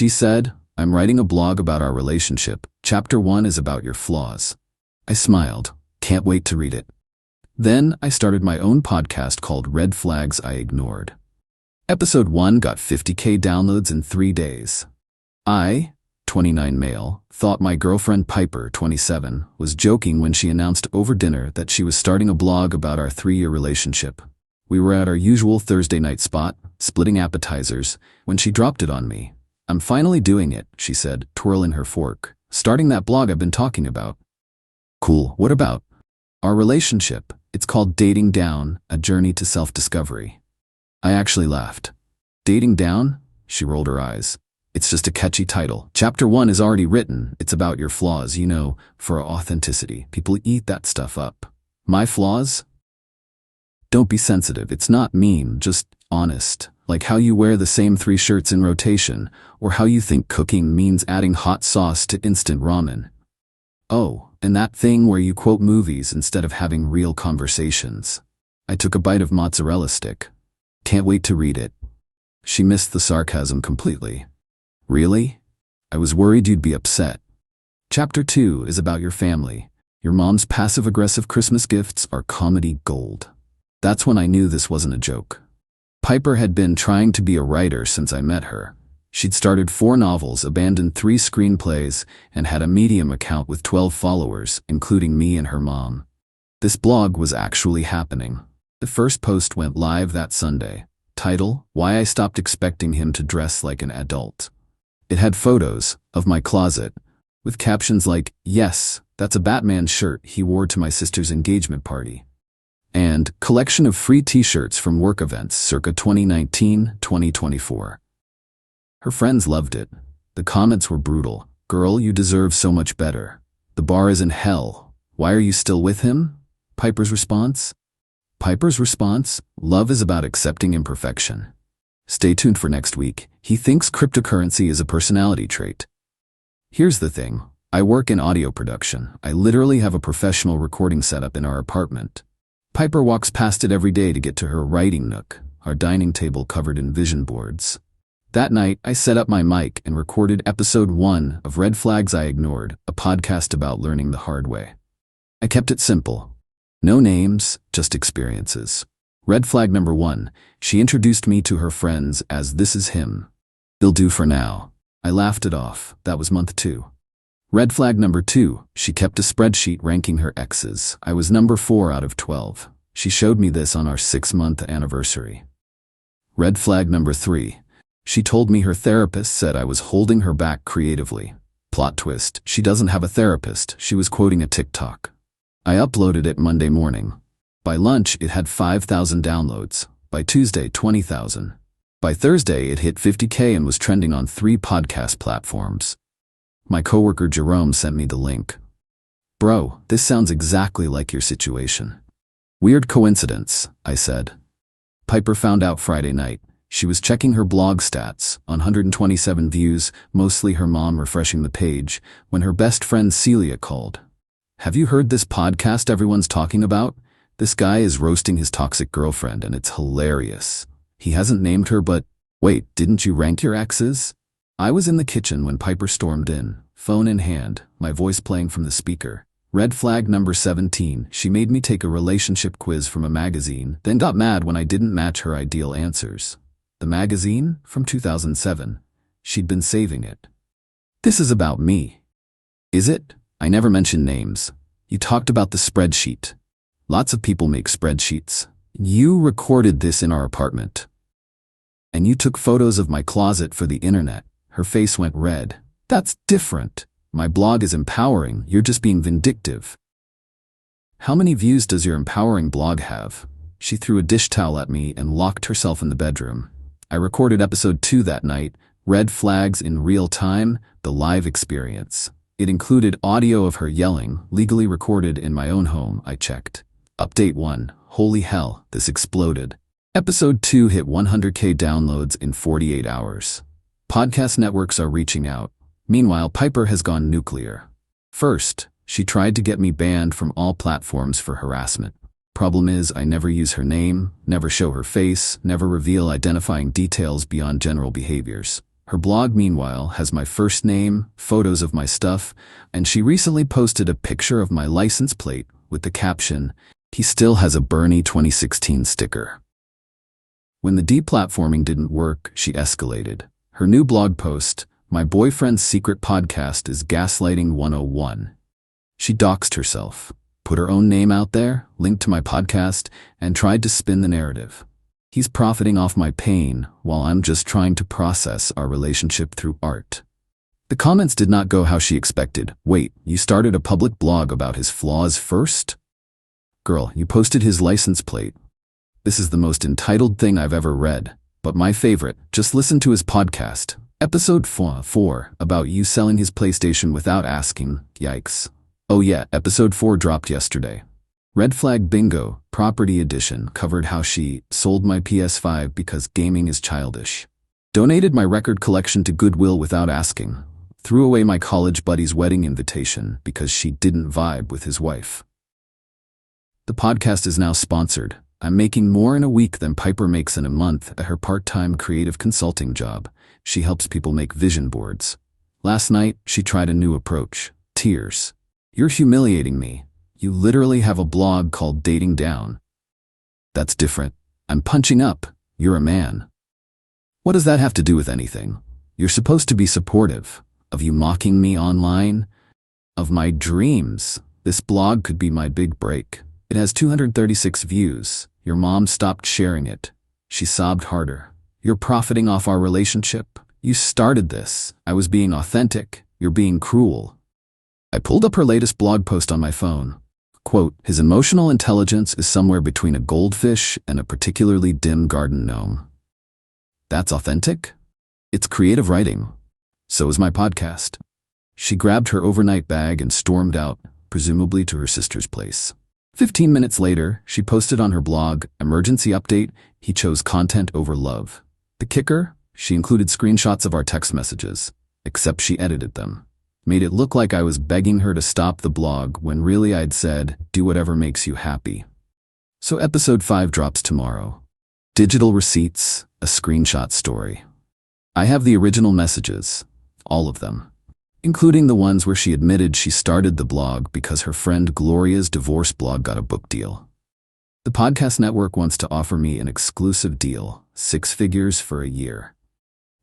She said, "I'm writing a blog about our relationship. Chapter 1 is about your flaws." I smiled. Can't wait to read it. Then I started my own podcast called Red Flags I Ignored. Episode 1 got 50K downloads in 3 days. I, 29 male, thought my girlfriend Piper, 27, was joking when she announced over dinner that she was starting a blog about our 3-year relationship. We were at our usual Thursday night spot, splitting appetizers, when she dropped it on me. "I'm finally doing it," she said, twirling her fork. "Starting that blog I've been talking about." "Cool, what about?" "Our relationship. It's called Dating Down, A Journey to Self-Discovery." I actually laughed. "Dating down?" She rolled her eyes. "It's just a catchy title. Chapter 1 is already written. It's about your flaws, you know, for authenticity. People eat that stuff up." "My flaws?" "Don't be sensitive. It's not mean, just honest. Like how you wear the same 3 shirts in rotation, or how you think cooking means adding hot sauce to instant ramen. Oh, and that thing where you quote movies instead of having real conversations." I took a bite of mozzarella stick. "Can't wait to read it." She missed the sarcasm completely. "Really? I was worried you'd be upset." Chapter 2 is about your family. Your mom's passive-aggressive Christmas gifts are comedy gold. That's when I knew this wasn't a joke. Piper had been trying to be a writer since I met her. She'd started 4 novels, abandoned 3 screenplays, and had a Medium account with 12 followers, including me and her mom. This blog was actually happening. The first post went live that Sunday. Title, "Why I Stopped Expecting Him to Dress Like an Adult." It had photos of my closet, with captions like, "Yes, that's a Batman shirt he wore to my sister's engagement party," and "Collection of free t-shirts from work events circa 2019-2024. Her friends loved it. The comments were brutal. "Girl, you deserve so much better. The bar is in hell. Why are you still with him?" Piper's response? Love is about accepting imperfection. Stay tuned for next week. He thinks cryptocurrency is a personality trait. Here's the thing. I work in audio production. I literally have a professional recording setup in our apartment. Piper walks past it every day to get to her writing nook, our dining table covered in vision boards. That night, I set up my mic and recorded episode 1 of Red Flags I Ignored, a podcast about learning the hard way. I kept it simple. No names, just experiences. Red flag number 1, she introduced me to her friends as "This is him. They'll do for now." I laughed it off. That was month 2. Red flag number 2, she kept a spreadsheet ranking her exes. I was number 4 out of 12. She showed me this on our 6-month anniversary. Red flag number 3, she told me her therapist said I was holding her back creatively. Plot twist, she doesn't have a therapist. She was quoting a TikTok. I uploaded it Monday morning. By lunch, it had 5,000 downloads. By Tuesday, 20,000. By Thursday, it hit 50K and was trending on 3 podcast platforms. My coworker Jerome sent me the link. "Bro, this sounds exactly like your situation." "Weird coincidence," I said. Piper found out Friday night. She was checking her blog stats, on 127 views, mostly her mom refreshing the page, when her best friend Celia called. "Have you heard this podcast everyone's talking about? This guy is roasting his toxic girlfriend and it's hilarious. He hasn't named her, but wait, didn't you rank your exes?" I was in the kitchen when Piper stormed in, phone in hand, my voice playing from the speaker. Red flag number 17, she made me take a relationship quiz from a magazine, then got mad when I didn't match her ideal answers. The magazine? From 2007. She'd been saving it. "This is about me." "Is it? I never mentioned names. You talked about the spreadsheet." "Lots of people make spreadsheets. You recorded this in our apartment. And you took photos of my closet for the internet." Her face went red. "That's different. My blog is empowering. You're just being vindictive." "How many views does your empowering blog have?" She threw a dish towel at me and locked herself in the bedroom. I recorded episode 2 that night, Red Flags in Real Time, the live experience. It included audio of her yelling, legally recorded in my own home, I checked. Update 1. Holy hell, this exploded. Episode 2 hit 100K downloads in 48 hours. Podcast networks are reaching out. Meanwhile, Piper has gone nuclear. First, she tried to get me banned from all platforms for harassment. Problem is, I never use her name, never show her face, never reveal identifying details beyond general behaviors. Her blog, meanwhile, has my first name, photos of my stuff, and she recently posted a picture of my license plate with the caption, "He still has a Bernie 2016 sticker." When the deplatforming didn't work, she escalated. Her new blog post, "My Boyfriend's Secret Podcast is Gaslighting 101." She doxed herself, put her own name out there, linked to my podcast, and tried to spin the narrative. He's profiting off my pain while I'm just trying to process our relationship through art. The comments did not go how she expected. "Wait, you started a public blog about his flaws first? Girl, you posted his license plate. This is the most entitled thing I've ever read. But my favorite, just listen to his podcast. Episode 4, about you selling his PlayStation without asking. Yikes. Oh yeah, episode 4 dropped yesterday. Red Flag Bingo, Property Edition, covered how she sold my PS5 because gaming is childish. Donated my record collection to Goodwill without asking. Threw away my college buddy's wedding invitation because she didn't vibe with his wife." The podcast is now sponsored. I'm making more in a week than Piper makes in a month at her part-time creative consulting job. She helps people make vision boards. Last night, she tried a new approach. Tears. "You're humiliating me. You literally have a blog called Dating Down." "That's different. I'm punching up. You're a man." "What does that have to do with anything? You're supposed to be supportive. Of you mocking me online? Of my dreams. This blog could be my big break. It has 236 views. Your mom stopped sharing it." She sobbed harder. "You're profiting off our relationship. You started this. I was being authentic. You're being cruel." I pulled up her latest blog post on my phone. Quote, "His emotional intelligence is somewhere between a goldfish and a particularly dim garden gnome." That's authentic? It's creative writing. So is my podcast. She grabbed her overnight bag and stormed out, presumably to her sister's place. 15 minutes later, she posted on her blog, "Emergency update, he chose content over love." The kicker? She included screenshots of our text messages, except she edited them. Made it look like I was begging her to stop the blog when really I'd said, "Do whatever makes you happy." So episode 5 drops tomorrow. Digital receipts, a screenshot story. I have the original messages, all of them, including the ones where she admitted she started the blog because her friend Gloria's divorce blog got a book deal. The podcast network wants to offer me an exclusive deal, 6 figures for a year.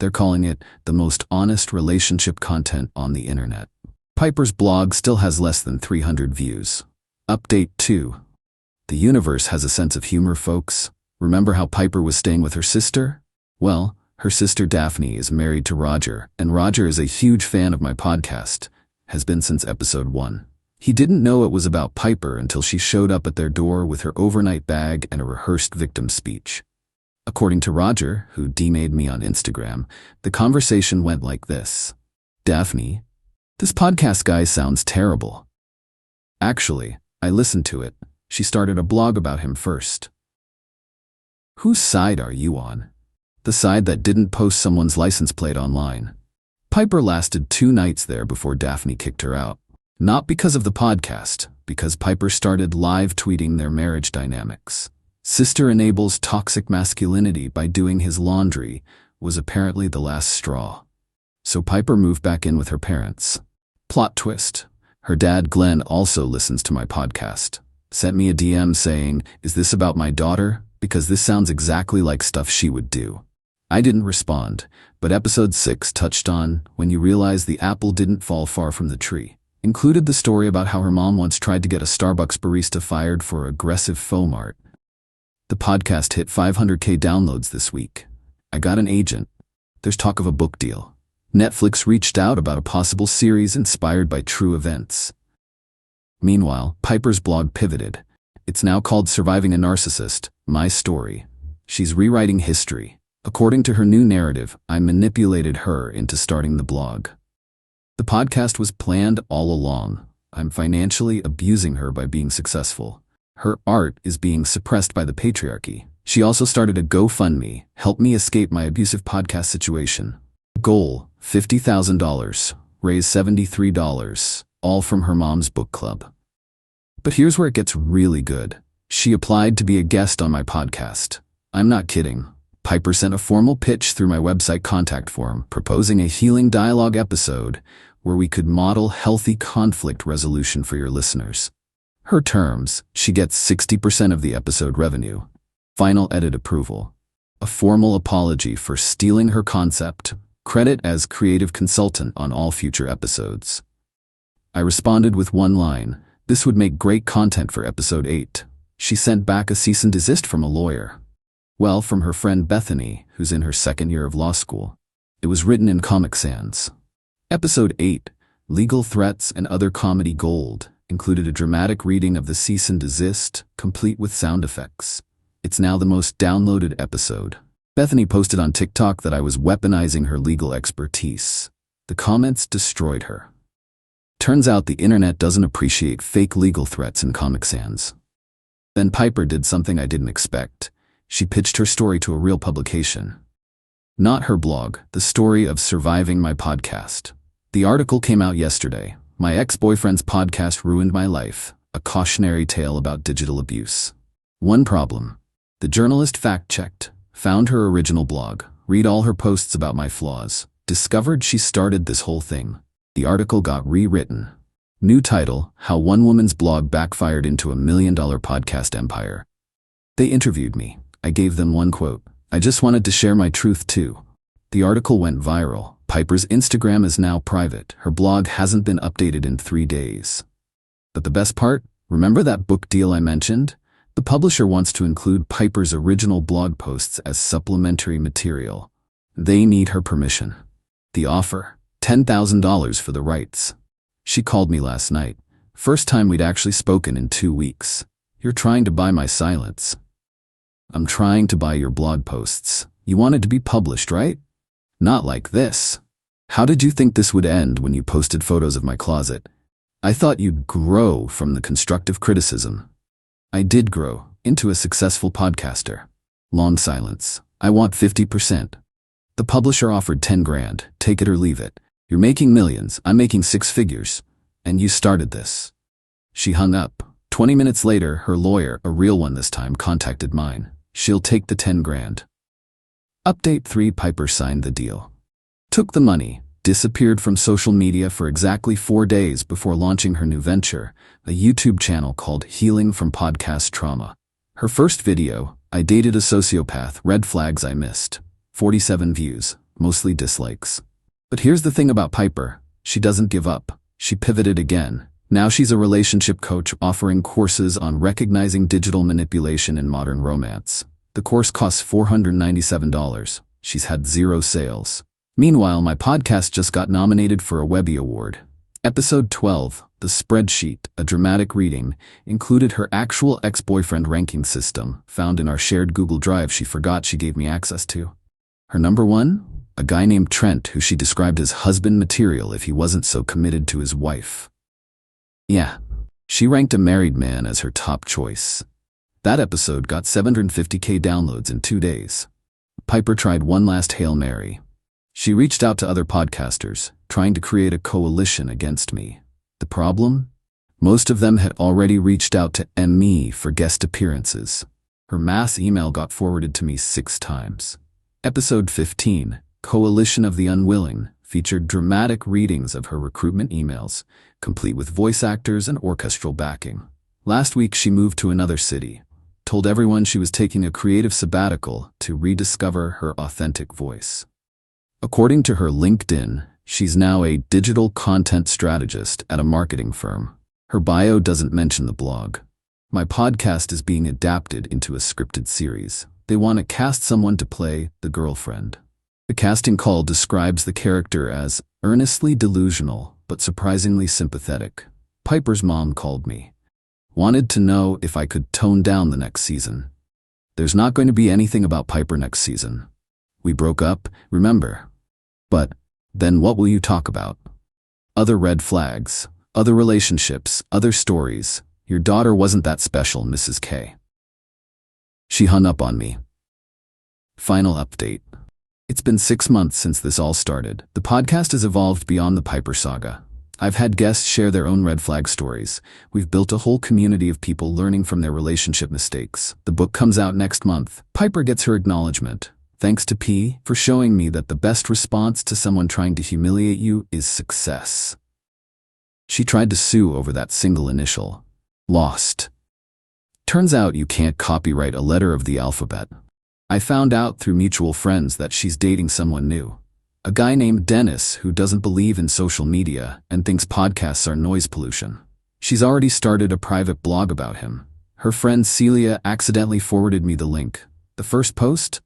They're calling it the most honest relationship content on the internet. Piper's blog still has less than 300 views. Update 2. The universe has a sense of humor, folks. Remember how Piper was staying with her sister? Well, her sister Daphne is married to Roger, and Roger is a huge fan of my podcast, has been since episode 1. He didn't know it was about Piper until she showed up at their door with her overnight bag and a rehearsed victim speech. According to Roger, who DM'd me on Instagram, the conversation went like this. "Daphne, this podcast guy sounds terrible." Actually, I listened to it. She started a blog about him first. Whose side are you on? The side that didn't post someone's license plate online. Piper lasted 2 nights there before Daphne kicked her out. Not because of the podcast, because Piper started live tweeting their marriage dynamics. Sister enables toxic masculinity by doing his laundry was apparently the last straw. So Piper moved back in with her parents. Plot twist. Her dad, Glenn, also listens to my podcast. Sent me a DM saying, "Is this about my daughter? Because this sounds exactly like stuff she would do." I didn't respond, but episode 6 touched on when you realize the apple didn't fall far from the tree. Included the story about how her mom once tried to get a Starbucks barista fired for aggressive faux mart. The podcast hit 500K downloads this week. I got an agent. There's talk of a book deal. Netflix reached out about a possible series inspired by true events. Meanwhile, Piper's blog pivoted. It's now called Surviving a Narcissist, My Story. She's rewriting history. According to her new narrative, I manipulated her into starting the blog. The podcast was planned all along. I'm financially abusing her by being successful. Her art is being suppressed by the patriarchy. She also started a GoFundMe, help me escape my abusive podcast situation. Goal, $50,000, raise $73, all from her mom's book club. But here's where it gets really good. She applied to be a guest on my podcast. I'm not kidding. Piper sent a formal pitch through my website contact form, proposing a healing dialogue episode where we could model healthy conflict resolution for your listeners. Her terms: she gets 60% of the episode revenue, final edit approval, a formal apology for stealing her concept, credit as creative consultant on all future episodes. I responded with one line: "This would make great content for episode 8. She sent back a cease and desist from a lawyer. Well, from her friend Bethany, who's in her second year of law school. It was written in Comic Sans. Episode 8, Legal Threats and Other Comedy Gold, included a dramatic reading of the cease and desist, complete with sound effects. It's now the most downloaded episode. Bethany posted on TikTok that I was weaponizing her legal expertise. The comments destroyed her. Turns out the internet doesn't appreciate fake legal threats in Comic Sans. Then Piper did something I didn't expect. She pitched her story to a real publication. Not her blog, the story of surviving my podcast. The article came out yesterday. My ex-boyfriend's podcast ruined my life, a cautionary tale about digital abuse. One problem: the journalist fact-checked, found her original blog, read all her posts about my flaws, discovered she started this whole thing. The article got rewritten. New title: How One Woman's Blog Backfired into a $1 Million Podcast Empire. They interviewed me. I gave them one quote: "I just wanted to share my truth too." The article went viral. Piper's Instagram is now private. Her blog hasn't been updated in 3 days. But the best part? Remember that book deal I mentioned? The publisher wants to include Piper's original blog posts as supplementary material. They need her permission. The offer: $10,000 for the rights. She called me last night. First time we'd actually spoken in 2 weeks. "You're trying to buy my silence." "I'm trying to buy your blog posts. You wanted to be published, right? Not like this. How did you think this would end when you posted photos of my closet? I thought you'd grow from the constructive criticism." I did grow into a successful podcaster. Long silence. "I want 50%. The publisher offered 10 grand. Take it or leave it. You're making millions. I'm making 6 figures. And you started this." She hung up. 20 minutes later, her lawyer, a real one this time, contacted mine. "She'll take the 10 grand. Update 3: Piper signed the deal. Took the money, disappeared from social media for exactly 4 days before launching her new venture, a YouTube channel called Healing from Podcast Trauma. Her first video, "I Dated a Sociopath, Red Flags I Missed," 47 views, mostly dislikes. But here's the thing about Piper: she doesn't give up. She pivoted again. Now she's a relationship coach offering courses on recognizing digital manipulation in modern romance. The course costs $497. She's had 0 sales. Meanwhile, my podcast just got nominated for a Webby Award. Episode 12, The Spreadsheet, a dramatic reading, included her actual ex-boyfriend ranking system, found in our shared Google Drive she forgot she gave me access to. Her number 1? A guy named Trent, who she described as husband material if he wasn't so committed to his wife. Yeah, she ranked a married man as her top choice. That episode got 750K downloads in 2 days. Piper tried one last Hail Mary. She reached out to other podcasters, trying to create a coalition against me. The problem? Most of them had already reached out to me for guest appearances. Her mass email got forwarded to me 6 times. Episode 15, Coalition of the Unwilling, featured dramatic readings of her recruitment emails, complete with voice actors and orchestral backing. Last week she moved to another city, told everyone she was taking a creative sabbatical to rediscover her authentic voice. According to her LinkedIn, she's now a digital content strategist at a marketing firm. Her bio doesn't mention the blog. My podcast is being adapted into a scripted series. They want to cast someone to play the girlfriend. The casting call describes the character as earnestly delusional but surprisingly sympathetic. Piper's mom called me. Wanted to know if I could tone down the next season. There's not going to be anything about Piper next season. We broke up, remember? But then what will you talk about? Other red flags, other relationships, other stories. Your daughter wasn't that special, Mrs. K. She hung up on me. Final update. It's been 6 months since this all started. The podcast has evolved beyond the Piper saga. I've had guests share their own red flag stories. We've built a whole community of people learning from their relationship mistakes. The book comes out next month. Piper gets her acknowledgement. Thanks to P for showing me that the best response to someone trying to humiliate you is success. She tried to sue over that single initial. Lost. Turns out you can't copyright a letter of the alphabet. I found out through mutual friends that she's dating someone new. A guy named Dennis who doesn't believe in social media and thinks podcasts are noise pollution. She's already started a private blog about him. Her friend Celia accidentally forwarded me the link. The first post?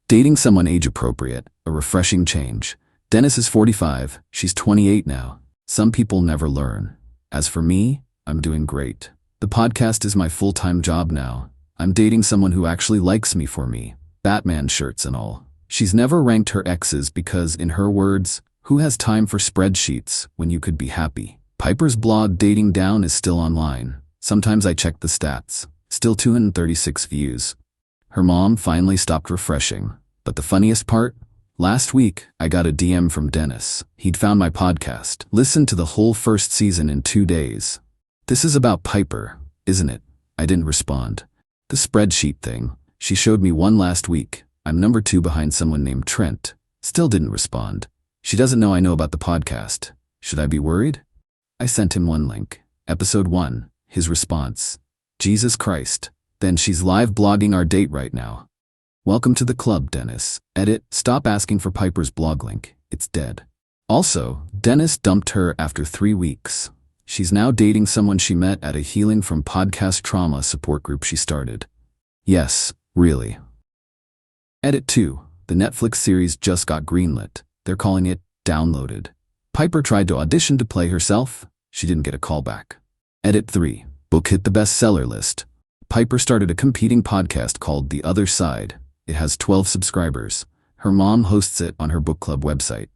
Dating someone age-appropriate, a refreshing change. Dennis is 45, she's 28 now. Some people never learn. As for me, I'm doing great. The podcast is my full-time job now. I'm dating someone who actually likes me for me. Batman shirts and all. She's never ranked her exes because, in her words, who has time for spreadsheets when you could be happy? Piper's blog Dating Down is still online. Sometimes I check the stats. Still 236 views. Her mom finally stopped refreshing. But the funniest part? Last week, I got a DM from Dennis. He'd found my podcast, listened to the whole first season in 2 days. This is about Piper, isn't it? I didn't respond. The spreadsheet thing. She showed me one last week. I'm number 2 behind someone named Trent. Still didn't respond. She doesn't know I know about the podcast. Should I be worried? I sent him one link. Episode 1. His response. Jesus Christ. Then she's live blogging our date right now. Welcome to the club, Dennis. Edit, stop asking for Piper's blog link. It's dead. Also, Dennis dumped her after 3 weeks. She's now dating someone she met at a Healing from Podcast Trauma support group she started. Yes, really. Edit 2. The Netflix series just got greenlit. They're calling it Downloaded. Piper tried to audition to play herself. She didn't get a call back. Edit 3. Book hit the bestseller list. Piper started a competing podcast called The Other Side. It has 12 subscribers. Her mom hosts it on her book club website.